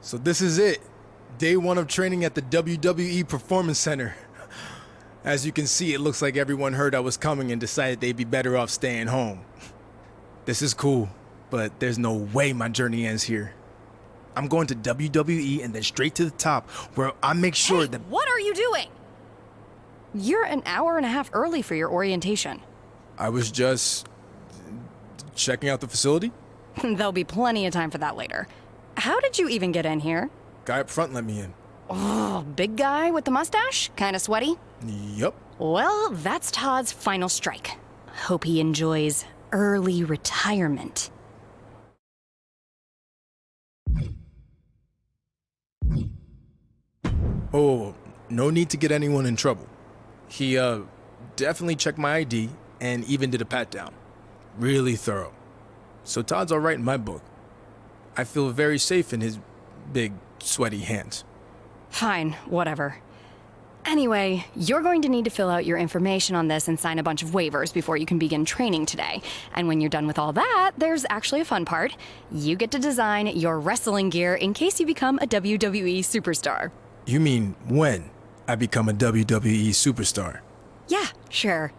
So this is it. Day 1 of training at the WWE Performance Center. As you can see, it looks like everyone heard I was coming and decided they'd be better off staying home. This is cool, but there's no way my journey ends here. I'm going to WWE and then straight to the top, where I make sure that... What are you doing? You're an hour and a half early for your orientation. I was just... checking out the facility? There'll be plenty of time for that later. How did you even get in here? Guy up front let me in. Oh, big guy with the mustache? Kinda sweaty? Yup. Well, that's Todd's final strike. Hope he enjoys early retirement. Oh, no need to get anyone in trouble. He, definitely checked my ID and even did a pat-down. Really thorough. So Todd's all right in my book. I feel very safe in his big, sweaty hands. Fine, whatever. Anyway, you're going to need to fill out your information on this and sign a bunch of waivers before you can begin training today. And when you're done with all that, there's actually a fun part. You get to design your wrestling gear in case you become a WWE superstar. You mean when I become a WWE superstar? Yeah, sure.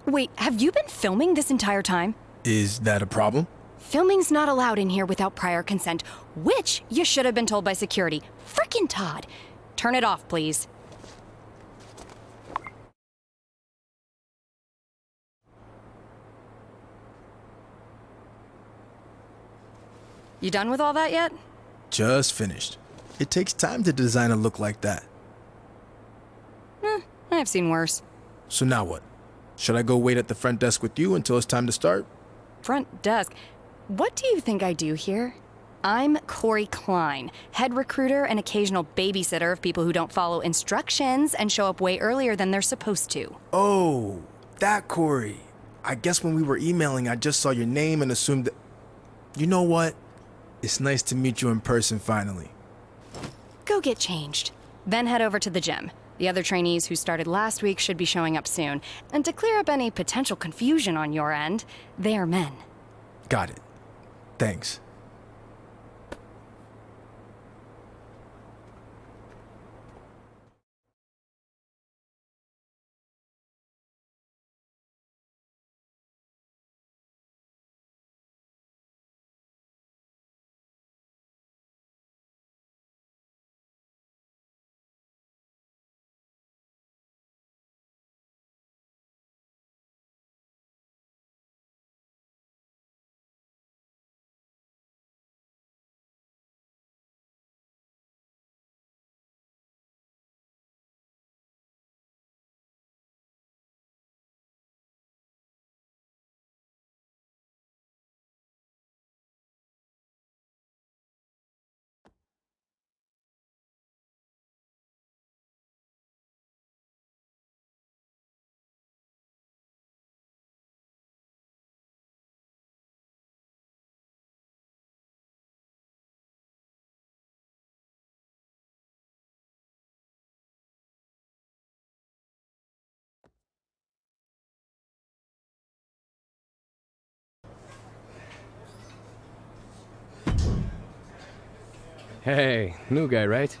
Wait, have you been filming this entire time? Is that a problem? Filming's not allowed in here without prior consent, which you should have been told by security. Frickin' Todd. Turn it off, please. You done with all that yet? Just finished. It takes time to design a look like that. I've seen worse. So now what? Should I go wait at the front desk with you until it's time to start? Front desk? What do you think I do here? I'm Corey Klein, head recruiter and occasional babysitter of people who don't follow instructions and show up way earlier than they're supposed to. Oh, that Corey. I guess when we were emailing, I just saw your name and assumed that... You know what? It's nice to meet you in person finally. Go get changed. Then head over to the gym. The other trainees who started last week should be showing up soon. And to clear up any potential confusion on your end, they are men. Got it. Thanks. Hey, new guy, right?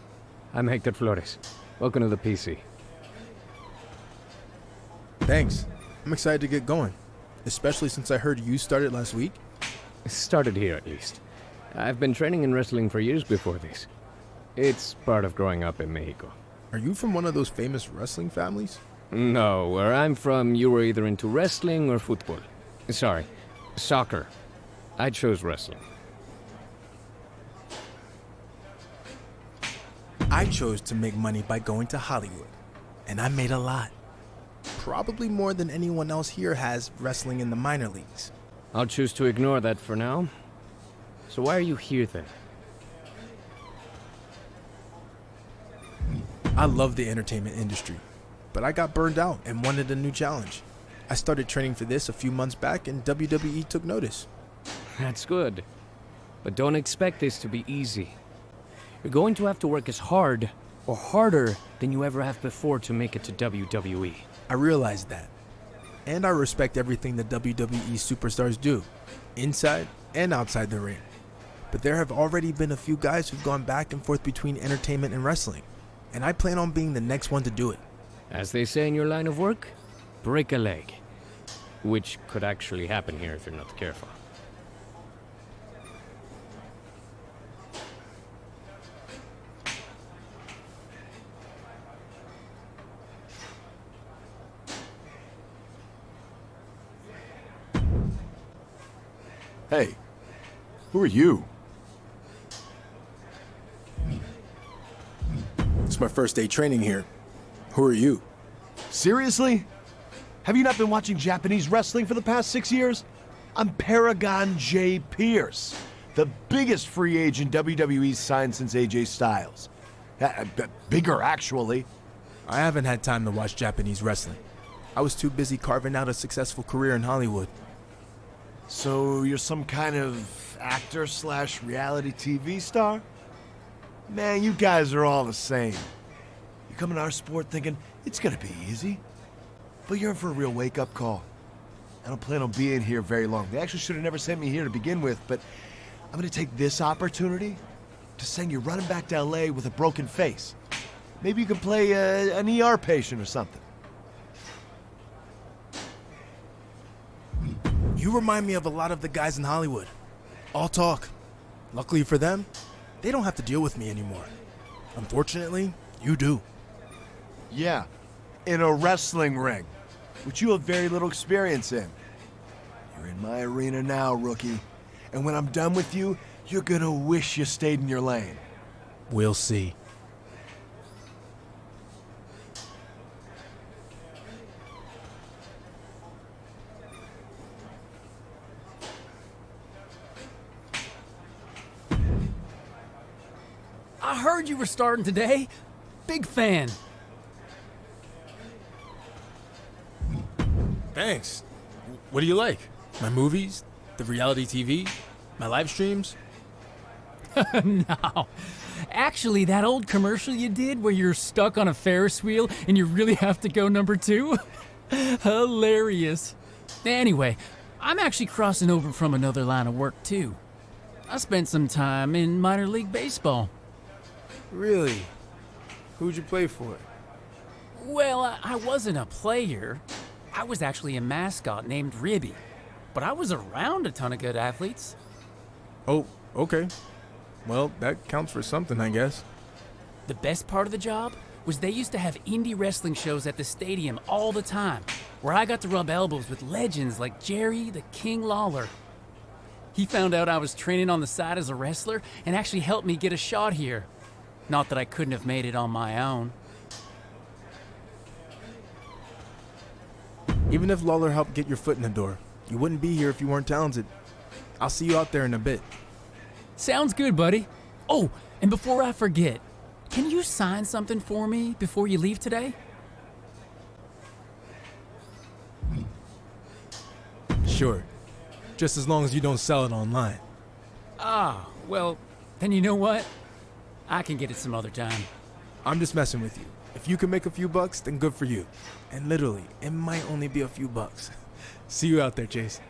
I'm Hector Flores. Welcome to the PC. Thanks. I'm excited to get going. Especially since I heard you started last week. Started here, at least. I've been training in wrestling for years before this. It's part of growing up in Mexico. Are you from one of those famous wrestling families? No, where I'm from, you were either into wrestling or football. Sorry, soccer. I chose wrestling. I chose to make money by going to Hollywood. And I made a lot. Probably more than anyone else here has wrestling in the minor leagues. I'll choose to ignore that for now. So why are you here then? I love the entertainment industry, but I got burned out and wanted a new challenge. I started training for this a few months back and WWE took notice. That's good. But don't expect this to be easy. You're going to have to work as hard or harder than you ever have before to make it to WWE. I realize that. And I respect everything the WWE superstars do, inside and outside the ring. but there have already been a few guys who've gone back and forth between entertainment and wrestling, and I plan on being the next one to do it. As they say in your line of work, break a leg. Which could actually happen here if you're not careful. Hey, who are you? It's my first day training here. Who are you? Seriously? Have you not been watching Japanese wrestling for the past 6 years? I'm Paragon J. Pierce, the biggest free agent WWE's signed since AJ Styles. Bigger, actually. I haven't had time to watch Japanese wrestling. I was too busy carving out a successful career in Hollywood. So you're some kind of actor slash reality TV star? Man, you guys are all the same. You come in our sport thinking it's gonna be easy. But you're in for a real wake-up call. I don't plan on being here very long. They actually should have never sent me here to begin with, but I'm gonna take this opportunity to send you running back to LA with a broken face. Maybe you can play an ER patient or something. You remind me of a lot of the guys in Hollywood. All talk. Luckily for them, they don't have to deal with me anymore. Unfortunately, you do. Yeah, in a wrestling ring, which you have very little experience in. You're in my arena now, rookie. And when I'm done with you, you're gonna wish you stayed in your lane. We'll see. I heard you were starting today. Big fan. Thanks. What do you like? My movies? The reality TV? My live streams? No. Actually, that old commercial you did where you're stuck on a Ferris wheel and you really have to go number 2? Hilarious. Anyway, I'm actually crossing over from another line of work too. I spent some time in minor league baseball. Really? Who'd you play for? Well, I wasn't a player. I was actually a mascot named Ribby. But I was around a ton of good athletes. Oh, okay. Well, that counts for something, I guess. The best part of the job was they used to have indie wrestling shows at the stadium all the time, where I got to rub elbows with legends like Jerry the King Lawler. He found out I was training on the side as a wrestler and actually helped me get a shot here. Not that I couldn't have made it on my own. Even if Lawler helped get your foot in the door, you wouldn't be here if you weren't talented. I'll see you out there in a bit. Sounds good, buddy. Oh, and before I forget, can you sign something for me before you leave today? Sure. Just as long as you don't sell it online. Ah, well, then you know what? I can get it some other time. I'm just messing with you. If you can make a few bucks, then good for you. And literally, it might only be a few bucks. See you out there, Chase.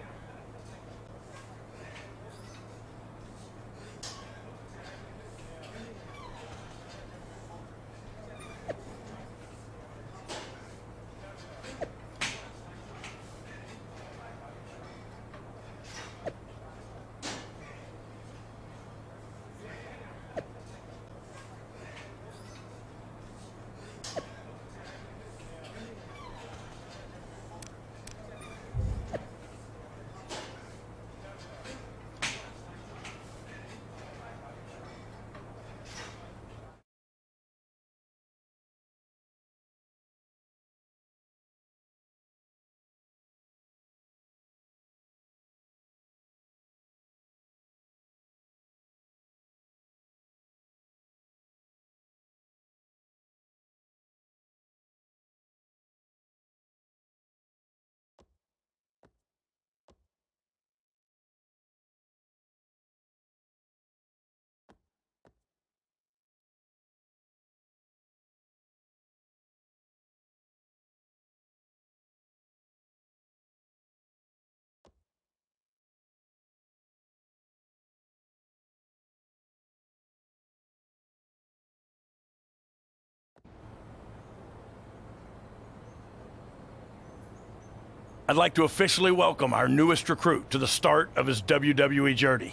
I'd like to officially welcome our newest recruit to the start of his WWE journey.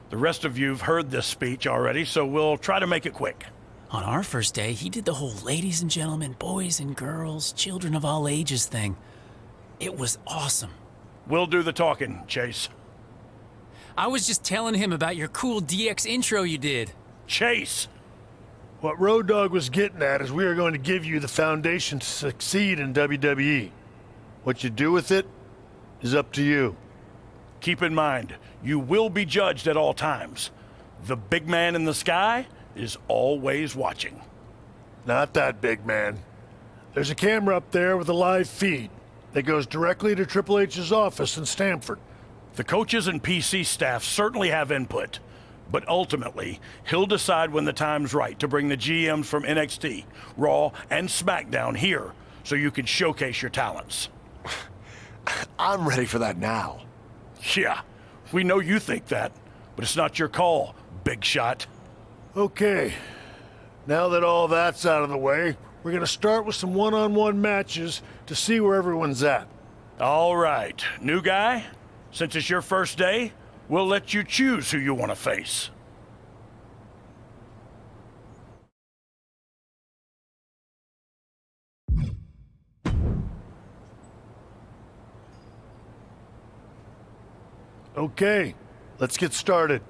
The rest of you've heard this speech already, so we'll try to make it quick. On our first day, he did the whole ladies and gentlemen, boys and girls, children of all ages thing. It was awesome. We'll do the talking, Chase. I was just telling him about your cool DX intro you did. Chase! What Road Dogg was getting at is we are going to give you the foundation to succeed in WWE. What you do with it is up to you. Keep in mind, you will be judged at all times. The big man in the sky is always watching. Not that big man. There's a camera up there with a live feed that goes directly to Triple H's office in Stamford. The coaches and PC staff certainly have input, but ultimately, he'll decide when the time's right to bring the GMs from NXT, Raw, and SmackDown here so you can showcase your talents. I'm ready for that now. Yeah, we know you think that, but it's not your call, big shot. Okay, now that all that's out of the way, we're gonna start with some one-on-one matches to see where everyone's at. All right, new guy, since it's your first day, we'll let you choose who you want to face. Okay, let's get started.